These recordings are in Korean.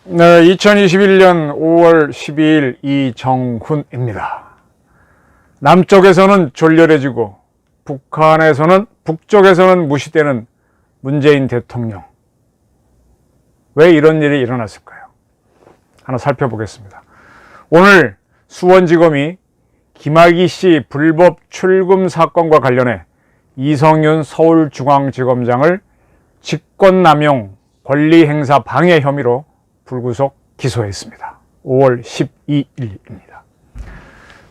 네, 2021년 5월 12일 이정훈입니다. 남쪽에서는 졸렬해지고 북쪽에서는 무시되는 문재인 대통령. 왜 이런 일이 일어났을까요? 하나 살펴보겠습니다. 오늘 수원지검이 김학의 씨 불법 출금 사건과 관련해 이성윤 서울중앙지검장을 직권남용 권리행사 방해 혐의로 불구속 기소했습니다. 5월 12일입니다.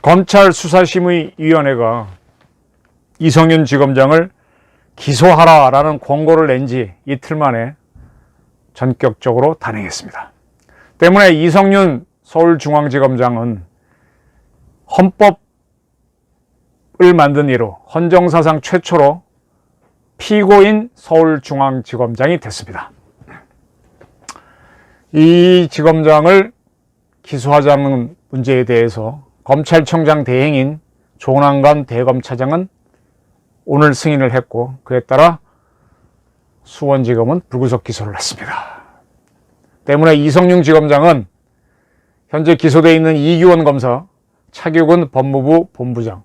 검찰 수사심의위원회가 이성윤 지검장을 기소하라라는 권고를 낸 지 이틀 만에 전격적으로 단행했습니다. 때문에 이성윤 서울중앙지검장은 헌법을 만든 이로 헌정사상 최초로 피고인 서울중앙지검장이 됐습니다. 이 지검장을 기소하자는 문제에 대해서 검찰청장 대행인 조남관 대검차장은 오늘 승인을 했고, 그에 따라 수원지검은 불구속 기소를 했습니다. 때문에 이성윤 지검장은 현재 기소되어 있는 이규원 검사, 차규근 법무부 본부장과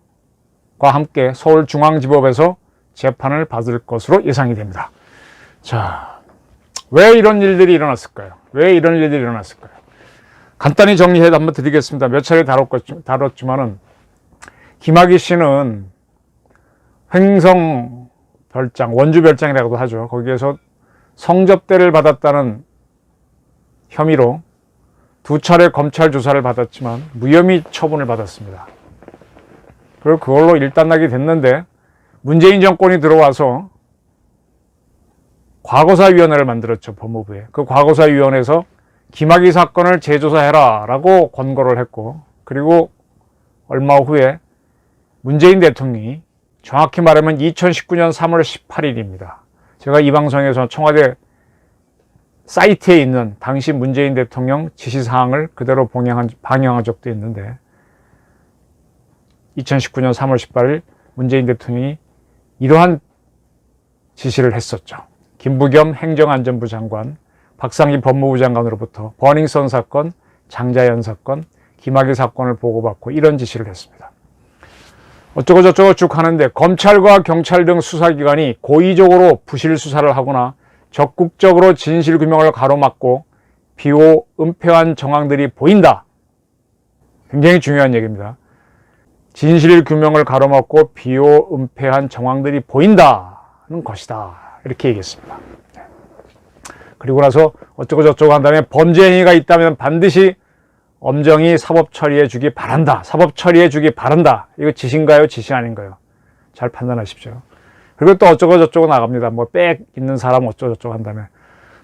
함께 서울중앙지법에서 재판을 받을 것으로 예상이 됩니다. 자, 왜 이런 일들이 일어났을까요? 간단히 정리해 한번 드리겠습니다. 몇 차례 다뤘지만은 김학의 씨는 횡성 별장, 원주 별장이라고도 하죠. 거기에서 성접대를 받았다는 혐의로 2차례 검찰 조사를 받았지만 무혐의 처분을 받았습니다. 그리고 그걸로 일단락이 됐는데 문재인 정권이 들어와서 과거사위원회를 만들었죠, 법무부에. 그 과거사위원회에서 김학의 사건을 재조사해라 라고 권고를 했고, 그리고 얼마 후에 문재인 대통령이, 정확히 말하면 2019년 3월 18일입니다. 제가 이 방송에서 청와대 사이트에 있는 당시 문재인 대통령 지시사항을 그대로 방영한 적도 있는데, 2019년 3월 18일 문재인 대통령이 이러한 지시를 했었죠. 김부겸 행정안전부 장관, 박상기 법무부 장관으로부터 버닝썬 사건, 장자연 사건, 김학의 사건을 보고받고 이런 지시를 했습니다. 어쩌고저쩌고 쭉 하는데 검찰과 경찰 등 수사기관이 고의적으로 부실 수사를 하거나 적극적으로 진실규명을 가로막고 비호, 은폐한 정황들이 보인다. 굉장히 중요한 얘기입니다. 진실규명을 가로막고 비호, 은폐한 정황들이 보인다는 것이다. 이렇게 얘기했습니다. 그리고 나서 어쩌고저쩌고 한 다음에 범죄 행위가 있다면 반드시 엄정히 사법 처리해 주기 바란다. 이거 지시인가요? 지시 아닌가요? 잘 판단하십시오. 그리고 또 어쩌고저쩌고 나갑니다. 뭐 빽 있는 사람 어쩌고저쩌고 한 다음에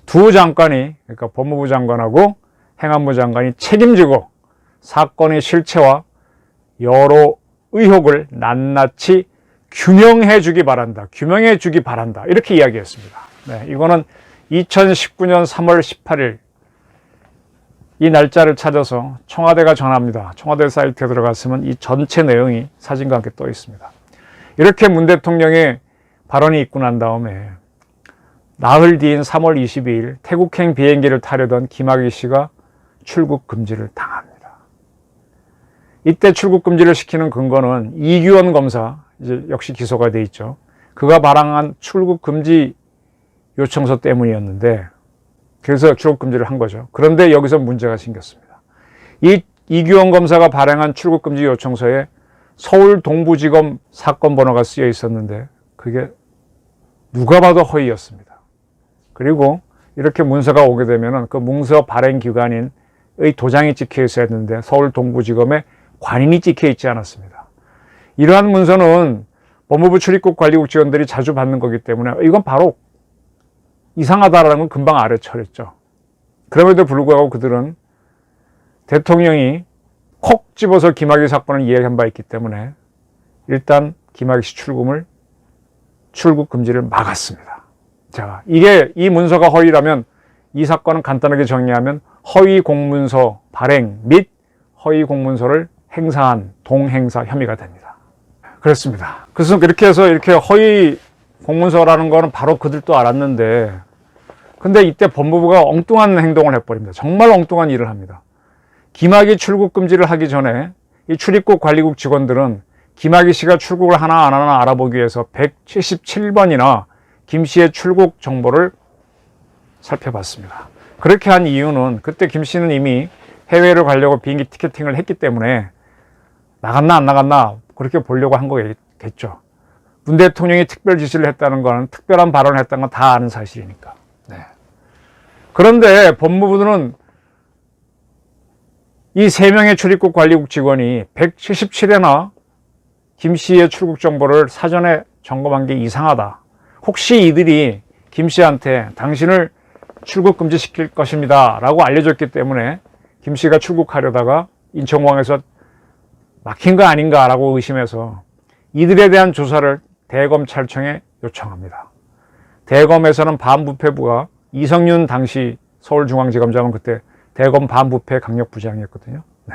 두 장관이, 그러니까 법무부 장관하고 행안부 장관이 책임지고 사건의 실체와 여러 의혹을 낱낱이 규명해 주기 바란다. 이렇게 이야기했습니다. 네, 이거는 2019년 3월 18일 이 날짜를 찾아서 청와대가 전합니다. 청와대 사이트에 들어갔으면 이 전체 내용이 사진과 함께 떠 있습니다. 이렇게 문 대통령의 발언이 있고 난 다음에 나흘 뒤인 3월 22일 태국행 비행기를 타려던 김학의 씨가 출국 금지를 당합니다. 이때 출국 금지를 시키는 근거는 이규원 검사, 이제 역시 기소가 돼 있죠. 그가 발행한 출국 금지 요청서 때문이었는데, 그래서 출국 금지를 한 거죠. 그런데 여기서 문제가 생겼습니다. 이 이규원 검사가 발행한 출국 금지 요청서에 서울 동부지검 사건 번호가 쓰여 있었는데 그게 누가 봐도 허위였습니다. 그리고 이렇게 문서가 오게 되면은 그 문서 발행 기관인의 도장이 찍혀 있어야 했는데 서울 동부지검에 관인이 찍혀 있지 않았습니다. 이러한 문서는 법무부 출입국 관리국 직원들이 자주 받는 거기 때문에 이건 바로 이상하다라는 건 금방 알아차렸죠. 그럼에도 불구하고 그들은 대통령이 콕 집어서 김학의 사건을 이야기한 바 있기 때문에 일단 김학의 씨 출국 금지를 막았습니다. 자, 이 문서가 허위라면 이 사건은 간단하게 정리하면 허위 공문서 발행 및 허위 공문서를 행사한 동행사 혐의가 됩니다. 그렇습니다. 그래서 이렇게 해서 이렇게 허위 공문서라는 거는 바로 그들도 알았는데, 근데 이때 법무부가 엉뚱한 행동을 해버립니다. 정말 엉뚱한 일을 합니다. 김학의 출국 금지를 하기 전에 이 출입국 관리국 직원들은 김학의 씨가 출국을 하나 안 하나 알아보기 위해서 177번이나 김 씨의 출국 정보를 살펴봤습니다. 그렇게 한 이유는 그때 김 씨는 이미 해외를 가려고 비행기 티켓팅을 했기 때문에 나갔나 안 나갔나 그렇게 보려고 한 거겠죠. 문 대통령이 특별 지시를 했다는 건, 특별한 발언을 했다는 건 다 아는 사실이니까. 네. 그런데 법무부는 이 3명의 출입국 관리국 직원이 177회나 김 씨의 출국 정보를 사전에 점검한 게 이상하다. 혹시 이들이 김 씨한테 당신을 출국 금지시킬 것입니다 라고 알려줬기 때문에 김 씨가 출국하려다가 인천공항에서 막힌 거 아닌가 라고 의심해서 이들에 대한 조사를 대검찰청에 요청합니다. 대검에서는 반부패부가 이성윤 당시 서울중앙지검장은 그때 대검 반부패 강력부장이었거든요. 네.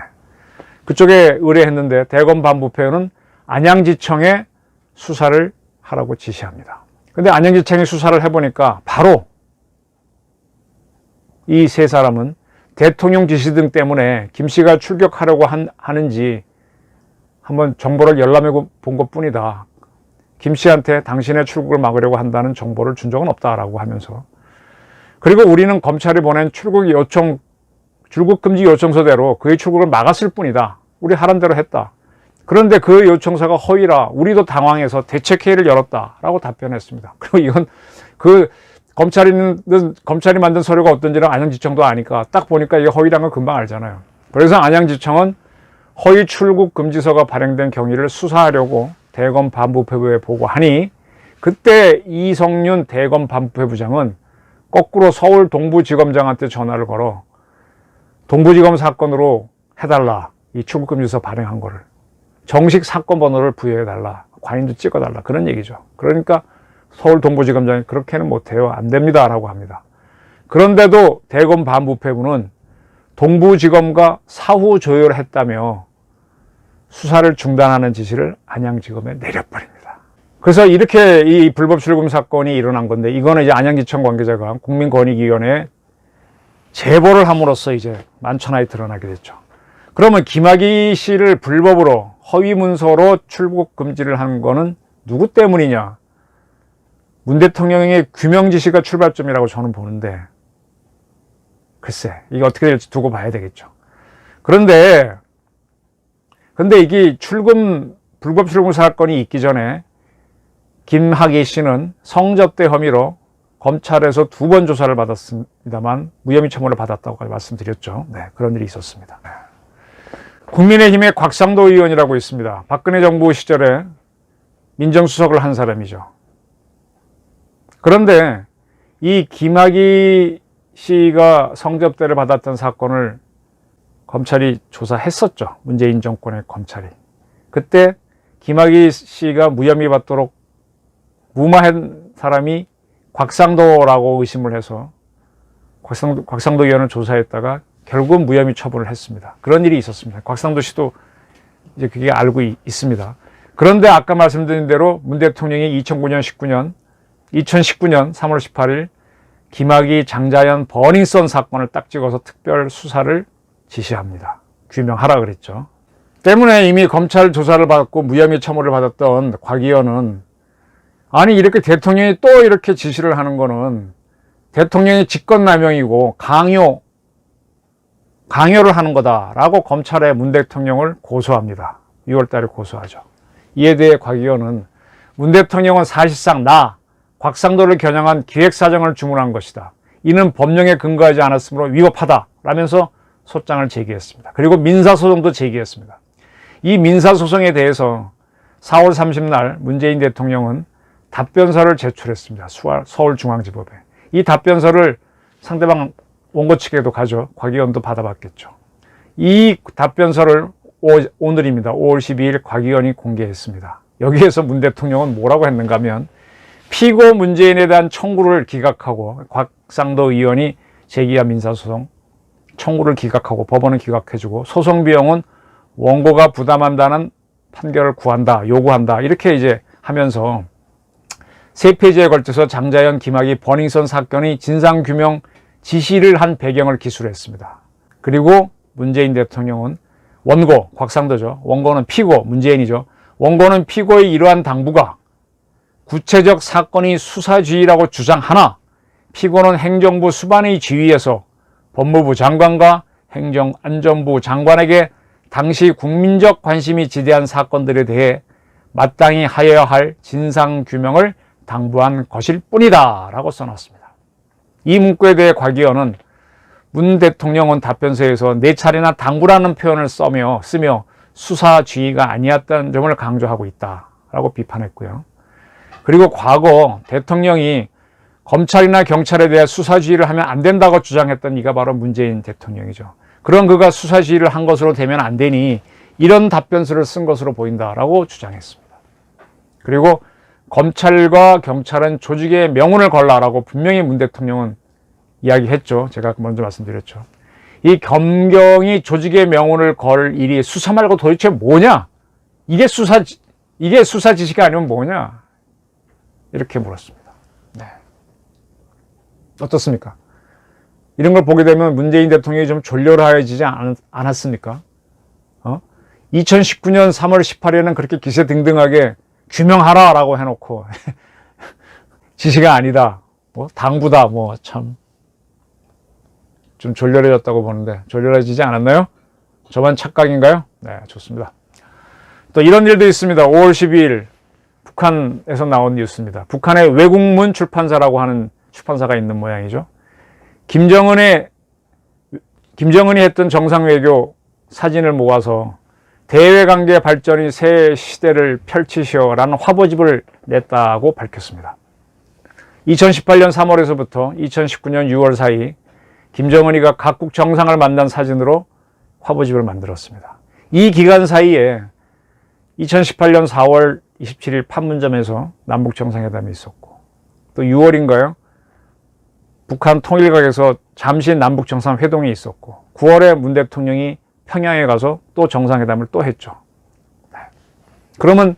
그쪽에 의뢰했는데 대검 반부패는 안양지청에 수사를 하라고 지시합니다. 근데 안양지청이 수사를 해보니까 바로 이 세 사람은 대통령 지시 등 때문에 김 씨가 출격하려고 하는지 한번 정보를 열람해 본 것뿐이다. 김 씨한테 당신의 출국을 막으려고 한다는 정보를 준 적은 없다라고 하면서, 그리고 우리는 검찰이 보낸 출국 금지 요청서대로 그의 출국을 막았을 뿐이다. 우리 하란 대로 했다. 그런데 그 요청서가 허위라 우리도 당황해서 대책회의를 열었다라고 답변했습니다. 그리고 이건 검찰이 만든 서류가 어떤지는 안양지청도 아니까 딱 보니까 이게 허위란 건 금방 알잖아요. 그래서 안양지청은 허위 출국 금지서가 발행된 경위를 수사하려고 대검 반부패부에 보고하니, 그때 이성윤 대검 반부패부장은 거꾸로 서울 동부지검장한테 전화를 걸어 동부지검 사건으로 해달라, 이 출국금지서 발행한 거를 정식 사건 번호를 부여해달라, 관인도 찍어달라, 그런 얘기죠. 그러니까 서울 동부지검장이 그렇게는 못해요, 안 됩니다 라고 합니다. 그런데도 대검 반부패부는 동부지검과 사후 조율했다며 수사를 중단하는 지시를 안양지검에 내려버립니다. 그래서 이렇게 이 불법 출금 사건이 일어난 건데, 이거는 이제 안양지청 관계자가 국민권익위원회에 제보를 함으로써 이제 만천하에 드러나게 됐죠. 그러면 김학의 씨를 불법으로 허위 문서로 출국 금지를 한 거는 누구 때문이냐? 문 대통령의 규명 지시가 출발점이라고 저는 보는데, 글쎄 이게 어떻게 될지 두고 봐야 되겠죠. 그런데 이게 불법 출금 사건이 있기 전에 김학의 씨는 성접대 혐의로 검찰에서 2번 조사를 받았습니다만 무혐의 처분을 받았다고 말씀드렸죠. 네, 그런 일이 있었습니다. 네. 국민의힘의 곽상도 의원이라고 있습니다. 박근혜 정부 시절에 민정수석을 한 사람이죠. 그런데 이 김학의 씨가 성접대를 받았던 사건을 검찰이 조사했었죠. 문재인 정권의 검찰이. 그때 김학의 씨가 무혐의 받도록 무마한 사람이 곽상도라고 의심을 해서 곽상도 의원을 조사했다가 결국 무혐의 처분을 했습니다. 그런 일이 있었습니다. 곽상도 씨도 이제 그게 알고 있습니다. 그런데 아까 말씀드린 대로 문 대통령이 2019년 3월 18일 김학의 장자연 버닝썬 사건을 딱 찍어서 특별 수사를 지시합니다. 규명하라 그랬죠. 때문에 이미 검찰 조사를 받고 무혐의 처분을 받았던 곽 의원은, 아니 이렇게 대통령이 또 이렇게 지시를 하는 거는 대통령의 직권남용이고 강요를 하는 거다라고 검찰에 문 대통령을 고소합니다. 6월 달에 고소하죠. 이에 대해 곽 의원은 문 대통령은 사실상 곽상도를 겨냥한 기획사정을 주문한 것이다. 이는 법령에 근거하지 않았으므로 위법하다 라면서 소장을 제기했습니다. 그리고 민사소송도 제기했습니다. 이 민사소송에 대해서 4월 30날 문재인 대통령은 답변서를 제출했습니다. 서울중앙지법에. 이 답변서를 상대방 원고 측에도 가죠. 곽 의원도 받아봤겠죠. 이 답변서를 오늘입니다. 5월 12일 곽 의원이 공개했습니다. 여기에서 문 대통령은 뭐라고 했는가 하면, 피고 문재인에 대한 청구를 기각하고, 곽상도 의원이 제기한 민사소송 청구를 기각하고 법원은 기각해주고 소송 비용은 원고가 부담한다는 판결을 구한다, 요구한다 이렇게 이제 하면서 3페이지에 걸쳐서 장자연, 김학의, 버닝썬 사건의 진상규명 지시를 한 배경을 기술했습니다. 그리고 문재인 대통령은 원고, 곽상도죠. 원고는 피고, 문재인이죠. 원고는 피고의 이러한 당부가 구체적 사건의 수사지휘라고 주장하나 피고는 행정부 수반의 지휘에서 법무부 장관과 행정안전부 장관에게 당시 국민적 관심이 지대한 사건들에 대해 마땅히 하여야 할 진상규명을 당부한 것일 뿐이다 라고 써놨습니다. 이 문구에 대해 곽의원은 문 대통령은 답변서에서 4차례나 당부라는 표현을 쓰며 수사 지휘가 아니었다는 점을 강조하고 있다라고 비판했고요. 그리고 과거 대통령이 검찰이나 경찰에 대해 수사 지휘를 하면 안 된다고 주장했던 이가 바로 문재인 대통령이죠. 그런 그가 수사 지휘를 한 것으로 되면 안 되니 이런 답변서를 쓴 것으로 보인다라고 주장했습니다. 그리고 검찰과 경찰은 조직의 명운을 걸라라고 분명히 문 대통령은 이야기했죠. 제가 먼저 말씀드렸죠. 이 검경이 조직의 명운을 걸 일이 수사 말고 도대체 뭐냐? 이게 수사 지시가 아니면 뭐냐? 이렇게 물었습니다. 네. 어떻습니까? 이런 걸 보게 되면 문재인 대통령이 좀 졸렬해지지 않았습니까? 2019년 3월 18일에는 그렇게 기세등등하게 규명하라라고 해놓고 지시가 아니다, 뭐 당부다, 뭐 참 좀 졸렬해졌다고 보는데 졸렬해지지 않았나요? 저만 착각인가요? 네, 좋습니다. 또 이런 일도 있습니다. 5월 12일 북한에서 나온 뉴스입니다. 북한의 외국문 출판사라고 하는 출판사가 있는 모양이죠. 김정은이 했던 정상외교 사진을 모아서 대외관계 발전이 새 시대를 펼치시오라는 화보집을 냈다고 밝혔습니다. 2018년 3월에서부터 2019년 6월 사이 김정은이가 각국 정상을 만난 사진으로 화보집을 만들었습니다. 이 기간 사이에 2018년 4월 27일 판문점에서 남북 정상회담이 있었고, 또 6월인가요? 북한 통일각에서 잠시 남북 정상회동이 있었고, 9월에 문 대통령이 평양에 가서 또 정상회담을 또 했죠. 그러면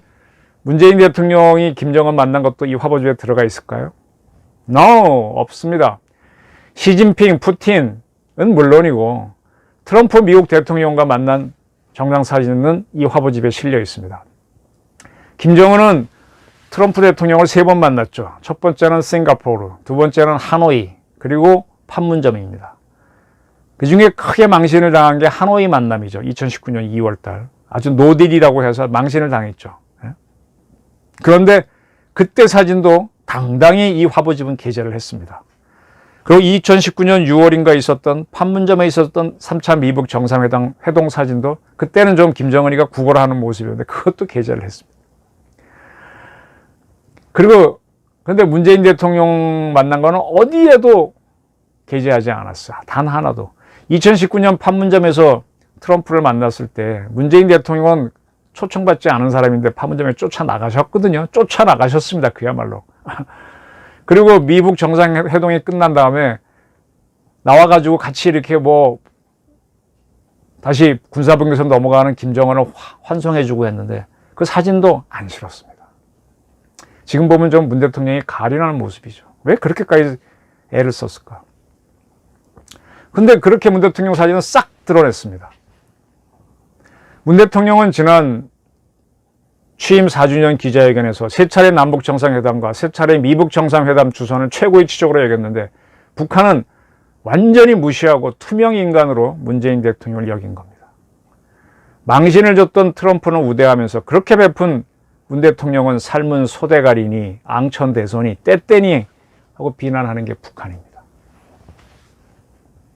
문재인 대통령이 김정은 만난 것도 이 화보집에 들어가 있을까요? No, 없습니다. 시진핑, 푸틴은 물론이고 트럼프 미국 대통령과 만난 정상사진은 이 화보집에 실려 있습니다. 김정은은 트럼프 대통령을 3번 만났죠. 첫 번째는 싱가포르, 두 번째는 하노이, 그리고 판문점입니다. 그 중에 크게 망신을 당한 게 하노이 만남이죠. 2019년 2월 달. 아주 노딜이라고 해서 망신을 당했죠. 그런데 그때 사진도 당당히 이 화보집은 게재를 했습니다. 그리고 2019년 6월인가 있었던 판문점에 있었던 3차 미북 정상회담 회동 사진도 그때는 좀 김정은이가 구걸하는 모습이었는데 그것도 게재를 했습니다. 그리고 그런데 문재인 대통령 만난 거는 어디에도 게재하지 않았어요. 단 하나도. 2019년 판문점에서 트럼프를 만났을 때 문재인 대통령은 초청받지 않은 사람인데 판문점에 쫓아나가셨거든요. 쫓아나가셨습니다. 그야말로. 그리고 미북 정상회동이 끝난 다음에 나와가지고 같이 이렇게 뭐 다시 군사분계선 넘어가는 김정은을 환송해주고 했는데 그 사진도 안 실었습니다. 지금 보면 좀 문 대통령이 가련하는 모습이죠. 왜 그렇게까지 애를 썼을까? 근데 그렇게 문 대통령 사진은 싹 드러냈습니다. 문 대통령은 지난 취임 4주년 기자회견에서 3차례 남북 정상회담과 3차례 미북 정상회담 주선을 최고의 치적으로 여겼는데 북한은 완전히 무시하고 투명 인간으로 문재인 대통령을 여긴 겁니다. 망신을 줬던 트럼프는 우대하면서 그렇게 베푼 문 대통령은 삶은 소대가리니 앙천대소니 떼떼니 하고 비난하는 게 북한입니다.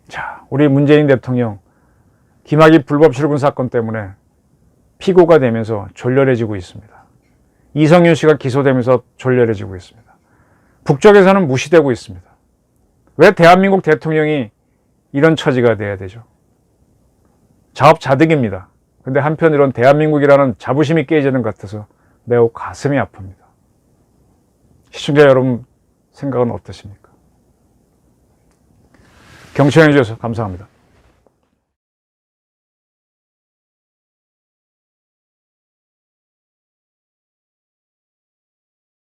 자, 우리 문재인 대통령 김학의 불법 출근 사건 때문에 피고가 되면서 졸렬해지고 있습니다. 이성윤 씨가 기소되면서 졸렬해지고 있습니다. 북쪽에서는 무시되고 있습니다. 왜 대한민국 대통령이 이런 처지가 돼야 되죠? 자업자득입니다. 근데 한편으로는 대한민국이라는 자부심이 깨지는 것 같아서 매우 가슴이 아픕니다. 시청자 여러분 생각은 어떠십니까? 경청해 주셔서 감사합니다.